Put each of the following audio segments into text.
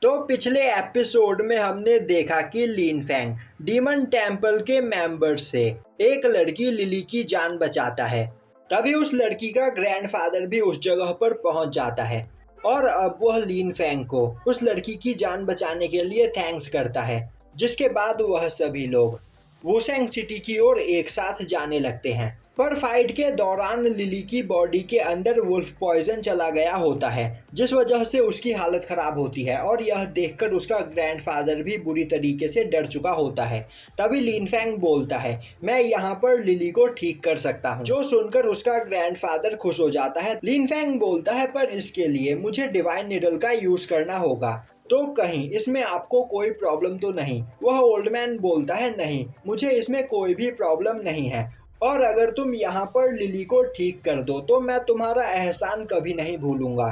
तो पिछले एपिसोड में हमने देखा कि लिन फैंग डीमन टेम्पल के मेंबर्स से एक लड़की लिली की जान बचाता है। तभी उस लड़की का ग्रैंडफादर भी उस जगह पर पहुंच जाता है और अब वह लिन फैंग को उस लड़की की जान बचाने के लिए थैंक्स करता है, जिसके बाद वह सभी लोग वुसेंग सिटी की ओर एक साथ जाने लगते हैं। पर फाइट के दौरान लिली की बॉडी के अंदर वुल्फ पॉइजन चला गया होता है, जिस वजह से उसकी हालत खराब होती है और यह देखकर उसका ग्रैंडफादर भी बुरी तरीके से डर चुका होता है। तभी लिन फैंग बोलता है, मैं यहाँ पर लिली को ठीक कर सकता हूँ, जो सुनकर उसका ग्रैंडफादर खुश हो जाता है। लिन फैंग बोलता है, पर इसके लिए मुझे डिवाइन निडल का यूज करना होगा, तो कहीं इसमें आपको कोई प्रॉब्लम तो नहीं? वह ओल्ड मैन बोलता है, नहीं, मुझे इसमें कोई भी प्रॉब्लम नहीं है, और अगर तुम यहाँ पर लिली को ठीक कर दो तो मैं तुम्हारा एहसान कभी नहीं भूलूंगा।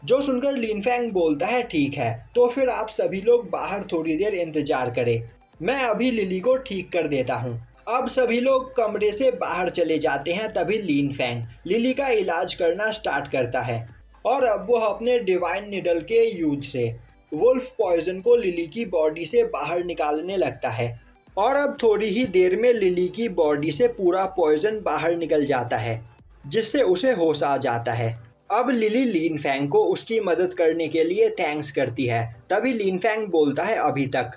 जो सुनकर लिन फैंग बोलता है, ठीक है, तो फिर आप सभी लोग बाहर थोड़ी देर इंतजार करें, मैं अभी लिली को ठीक कर देता हूँ। अब सभी लोग कमरे से बाहर चले जाते हैं। तभी लिन फैंग लिली का इलाज करना स्टार्ट करता है और अब वह अपने डिवाइन निडल के यूज से वुल्फ पॉइजन को लिली की बॉडी से बाहर निकालने लगता है और अब थोड़ी ही देर में लिली की बॉडी से पूरा पॉइजन बाहर निकल जाता है, जिससे उसे होश आ जाता है। अब लिली लिन फैंग को उसकी मदद करने के लिए थैंक्स करती है। तभी लिन फैंग बोलता है, अभी तक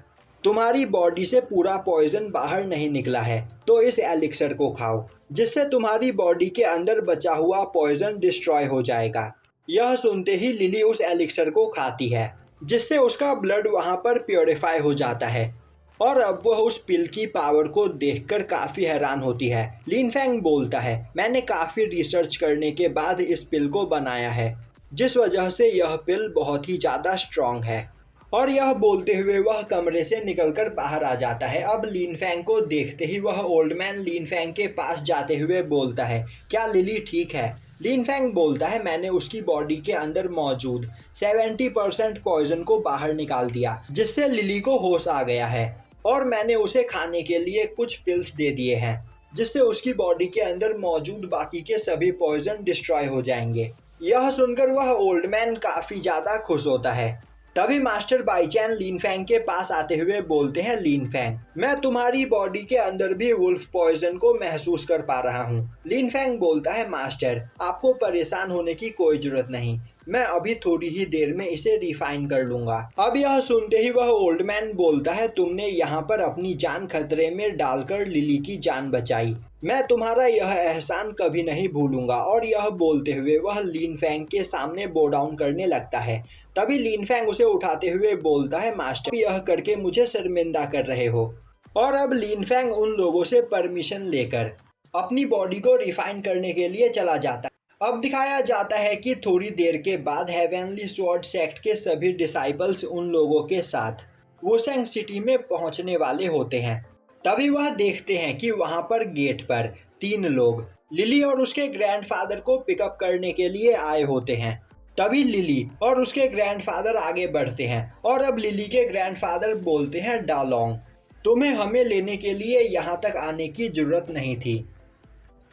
तुम्हारी बॉडी से पूरा पॉइजन बाहर नहीं निकला है, तो इस एलिक्सर को खाओ, जिससे तुम्हारी बॉडी के अंदर बचा हुआ पॉइजन डिस्ट्रॉय हो जाएगा। यह सुनते ही लिली उस एलिक्सर को खाती है, जिससे उसका ब्लड वहां पर प्योरीफाई हो जाता है और अब वह उस पिल की पावर को देखकर काफी हैरान होती है। लिन फैंग बोलता है, मैंने काफी रिसर्च करने के बाद इस पिल को बनाया है, जिस वजह से यह पिल बहुत ही ज्यादा स्ट्रॉन्ग है। और यह बोलते हुए वह कमरे से निकलकर बाहर आ जाता है। अब लिन फैंग को देखते ही वह ओल्ड मैन लिन फैंग के पास जाते हुए बोलता है, क्या लिली ठीक है? लिन फैंग बोलता है, मैंने उसकी बॉडी के अंदर मौजूद 70% पॉइजन को बाहर निकाल दिया, जिससे लिली को होश आ गया है, और मैंने उसे खाने के लिए कुछ पिल्स दे दिए हैं, जिससे उसकी बॉडी के अंदर मौजूद बाकी के सभी पॉइजन डिस्ट्रॉय हो जाएंगे। यह सुनकर वह ओल्ड मैन काफी ज्यादा खुश होता है। तभी मास्टर बाईचैन लिन फैंग के पास आते हुए बोलते हैं, लिन फैंग, मैं तुम्हारी बॉडी के अंदर भी वुल्फ पॉइजन को महसूस कर पा रहा हूँ। लिन फैंग बोलता है, मास्टर, आपको परेशान होने की कोई जरूरत नहीं, मैं अभी थोड़ी ही देर में इसे रिफाइन कर लूंगा। अब यह सुनते ही वह ओल्ड मैन बोलता है, तुमने यहाँ पर अपनी जान खतरे में डालकर लिली की जान बचाई, मैं तुम्हारा यह एहसान कभी नहीं भूलूंगा। और यह बोलते हुए वह लिन फैंग के सामने बो डाउन करने लगता है। तभी लिन फैंग उसे उठाते हुए बोलता है, मास्टर, यह करके मुझे शर्मिंदा कर रहे हो। और अब लिन फैंग उन लोगों से परमिशन लेकर अपनी बॉडी को रिफाइन करने के लिए चला जाता है। अब दिखाया जाता है कि थोड़ी देर के बाद हेवनली स्वॉर्ड सेक्ट के सभी डिसाइपल्स उन लोगों के साथ वुसेंग सिटी में पहुंचने वाले होते हैं। तभी वह देखते हैं कि वहां पर गेट पर 3 लोग लिली और उसके ग्रैंडफादर को पिकअप करने के लिए आए होते हैं। तभी लिली और उसके ग्रैंडफादर आगे बढ़ते हैं और अब लिली के ग्रैंडफादर बोलते हैं, डालोंग, तुम्हें हमें लेने के लिए यहाँ तक आने की जरूरत नहीं थी।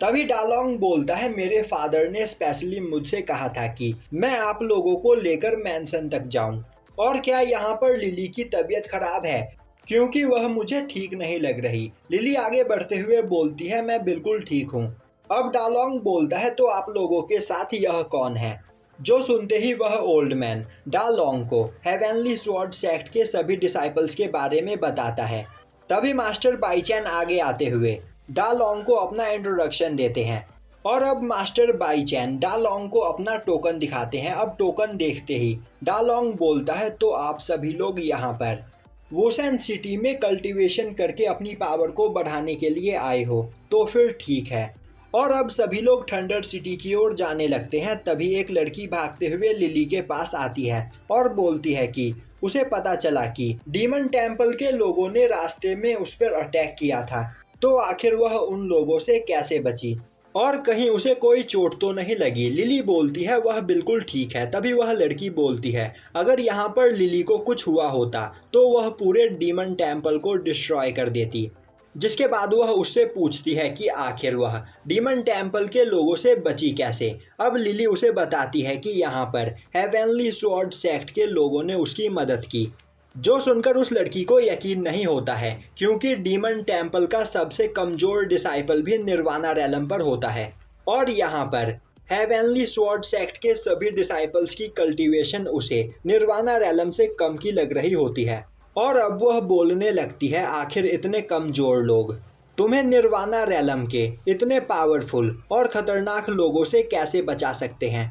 तभी डालोंग बोलता है, मेरे फादर ने स्पेशली मुझसे कहा था कि मैं आप लोगों को लेकर मैंसन तक जाऊं। और क्या यहाँ पर लिली की तबीयत खराब है? क्योंकि वह मुझे ठीक नहीं लग रही। लिली आगे बढ़ते हुए बोलती है, मैं बिल्कुल ठीक हूँ। अब डालोंग बोलता है, तो आप लोगों के साथ यह कौन है? जो सुनते ही वह ओल्ड मैन डालोंग को हेवनली स्वॉर्ड सेक्ट के सभी डिसाइपल्स के बारे में बताता है। तभी मास्टर बाईचैन आगे आते हुए डालोंग को अपना इंट्रोडक्शन देते हैं और अब मास्टर बाईचैन डालोंग को अपना टोकन दिखाते हैं। अब टोकन देखते ही डालोंग बोलता है, तो आप सभी लोग यहाँ पर वुसेंग सिटी में कल्टीवेशन करके अपनी पावर को बढ़ाने के लिए आए हो, तो फिर ठीक है। और अब सभी लोग थंडर सिटी की ओर जाने लगते हैं। तभी एक लड़की भागते हुए लिली के पास आती है और बोलती है कि उसे पता चला कि डीमन टेम्पल के लोगों ने रास्ते में उस पर अटैक किया था, तो आखिर वह उन लोगों से कैसे बची और कहीं उसे कोई चोट तो नहीं लगी। लिली बोलती है, वह बिल्कुल ठीक है। तभी वह लड़की बोलती है, अगर यहाँ पर लिली को कुछ हुआ होता तो वह पूरे डीमन टेम्पल को डिस्ट्रॉय कर देती। जिसके बाद वह उससे पूछती है कि आखिर वह डीमन टेम्पल के लोगों से बची कैसे। अब लिली उसे बताती है कि यहाँ पर हेवनली स्वॉर्ड सेक्ट के लोगों ने उसकी मदद की, जो सुनकर उस लड़की को यकीन नहीं होता है क्योंकि डीमन टेम्पल का सबसे कमजोर डिसाइपल भी निर्वाणा रेलम पर होता है और यहाँ पर हेवनली स्वॉर्ड सेक्ट के सभी डिसाइपल्स की कल्टीवेशन उसे निर्वाणा रेलम से कम की लग रही होती है और अब वह बोलने लगती है, आखिर इतने कमजोर लोग तुम्हें निर्वाणा रेलम के इतने पावरफुल और खतरनाक लोगों से कैसे बचा सकते हैं।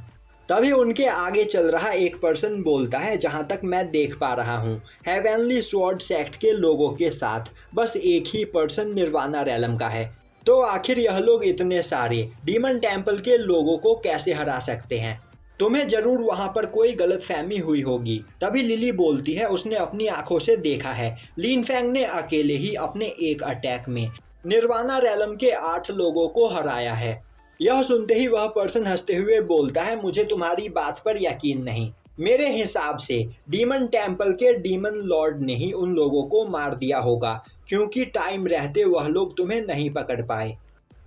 तभी उनके आगे चल रहा एक पर्सन बोलता है, जहां तक मैं देख पा रहा हूं हेवनली स्वॉर्ड सेक्ट के लोगों के साथ बस एक ही पर्सन निर्वाणा रेलम का है, तो आखिर यह लोग इतने सारे डीमन टेम्पल के लोगों को कैसे हरा सकते हैं। तुम्हें जरूर वहां पर कोई गलतफहमी हुई होगी। तभी लिली बोलती है, उसने अपनी आंखों से देखा है लिन फेंग ने अकेले ही अपने एक अटैक में निर्वाणा रेलम के 8 लोगों को हराया है। यह सुनते ही वह पर्सन हंसते हुए बोलता है, मुझे तुम्हारी बात पर यकीन नहीं। मेरे हिसाब से डीमन टेम्पल के डीमन लॉर्ड ने ही उन लोगों को मार दिया होगा क्योंकि टाइम रहते वह लोग तुम्हें नहीं पकड़ पाए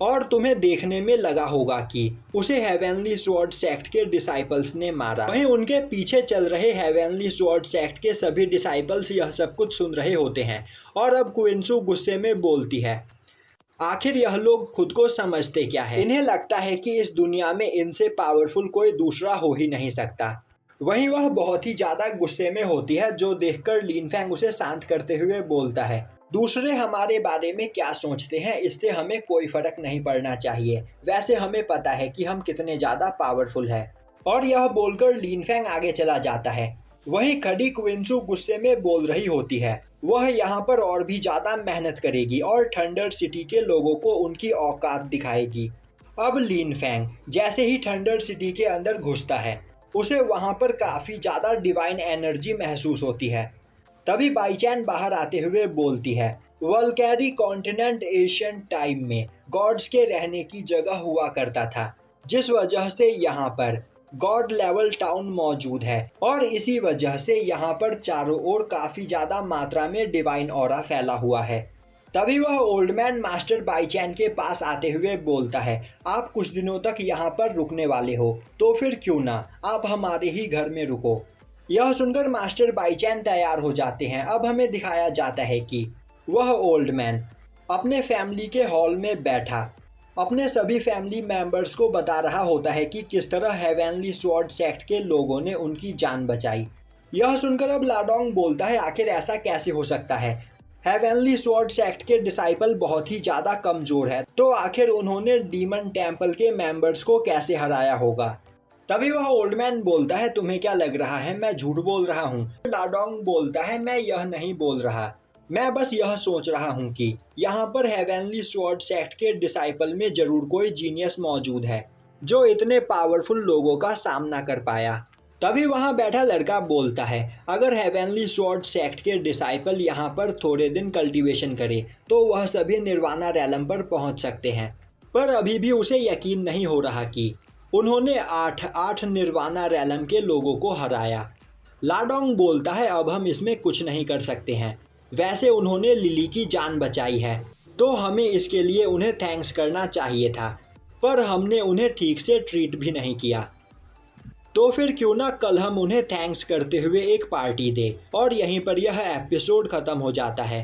और तुम्हें देखने में लगा होगा कि उसे हेवनली स्वॉर्ड सेक्ट के डिसाइपल्स ने मारा। वहीं उनके पीछे चल रहे हेवनली स्वॉर्ड सेक्ट के सभी डिसाइपल्स यह सब कुछ सुन रहे होते हैं और अब क्विंसू गुस्से में बोलती है, आखिर यह लोग खुद को समझते क्या है। इन्हें लगता है कि इस दुनिया में इनसे पावरफुल कोई दूसरा हो ही नहीं सकता। वहीं वह बहुत ही ज्यादा गुस्से में होती है, जो देखकर लिन फेंग उसे शांत करते हुए बोलता है, दूसरे हमारे बारे में क्या सोचते हैं इससे हमें कोई फर्क नहीं पड़ना चाहिए, वैसे हमें पता है कि हम कितने ज्यादा पावरफुल है। और यह बोलकर लिन फेंग आगे चला जाता है। वहीं खड़ी क्विंसू गुस्से में बोल रही होती है, वह यहाँ पर और भी ज्यादा मेहनत करेगी और थंडर सिटी के लोगों को उनकी औकात दिखाएगी। अब लिन फेंग जैसे ही थंडर सिटी के अंदर घुसता है उसे वहां पर काफी ज्यादा डिवाइन एनर्जी महसूस होती है। तभी बाईचैन बाहर आते हुए बोलती है, वल्कैरी कॉन्टिनेंट एशियन टाइम में गॉड्स के रहने की जगह हुआ करता था, जिस वजह से यहाँ पर गॉड लेवल टाउन मौजूद है और इसी वजह से यहाँ पर चारों ओर काफी ज्यादा मात्रा में डिवाइन ऑरा फैला हुआ है। तभी वह ओल्ड मैन मास्टर बाईचैन के पास आते हुए बोलता है, आप कुछ दिनों तक यहाँ पर रुकने वाले हो तो फिर क्यों ना आप हमारे ही घर में रुको। यह सुनकर मास्टर बाईचैन तैयार हो जाते हैं। अब हमें दिखाया जाता है कि वह ओल्ड मैन अपने फैमिली के हॉल में बैठा अपने सभी फैमिली मेंबर्स को बता रहा होता है कि किस तरह हेवनली स्वॉर्ड सेक्ट के लोगों ने उनकी जान बचाई। यह सुनकर अब लाडोंग बोलता है, आखिर ऐसा कैसे हो सकता है, हेवनली स्वॉर्ड सेक्ट के डिसाइपल बहुत ही ज़्यादा कमज़ोर है, तो आखिर उन्होंने डीमन टेम्पल के मेंबर्स को कैसे हराया होगा। तभी वह ओल्ड मैन बोलता है, तुम्हें क्या लग रहा है मैं झूठ बोल रहा हूँ। लाडोंग बोलता है, मैं यह नहीं बोल रहा, मैं बस यह सोच रहा हूँ कि यहाँ पर हेवनली स्वॉर्ड सेक्ट के डिसाइपल में जरूर कोई जीनियस मौजूद है जो इतने पावरफुल लोगों का सामना कर पाया। तभी वहाँ बैठा लड़का बोलता है, अगर हेवनली स्वॉर्ड सेक्ट के डिसाइपल यहाँ पर थोड़े दिन कल्टीवेशन करे तो वह सभी निर्वाणा रेलम पर पहुँच सकते हैं, पर अभी भी उसे यकीन नहीं हो रहा कि उन्होंने 8 निर्वाणा रेलम के लोगों को हराया। लाडोंग बोलता है, अब हम इसमें कुछ नहीं कर सकते हैं, वैसे उन्होंने लिली की जान बचाई है तो हमें इसके लिए उन्हें थैंक्स करना चाहिए था, पर हमने उन्हें ठीक से ट्रीट भी नहीं किया, तो फिर क्यों ना कल हम उन्हें थैंक्स करते हुए एक पार्टी दे। और यहीं पर यह एपिसोड ख़त्म हो जाता है।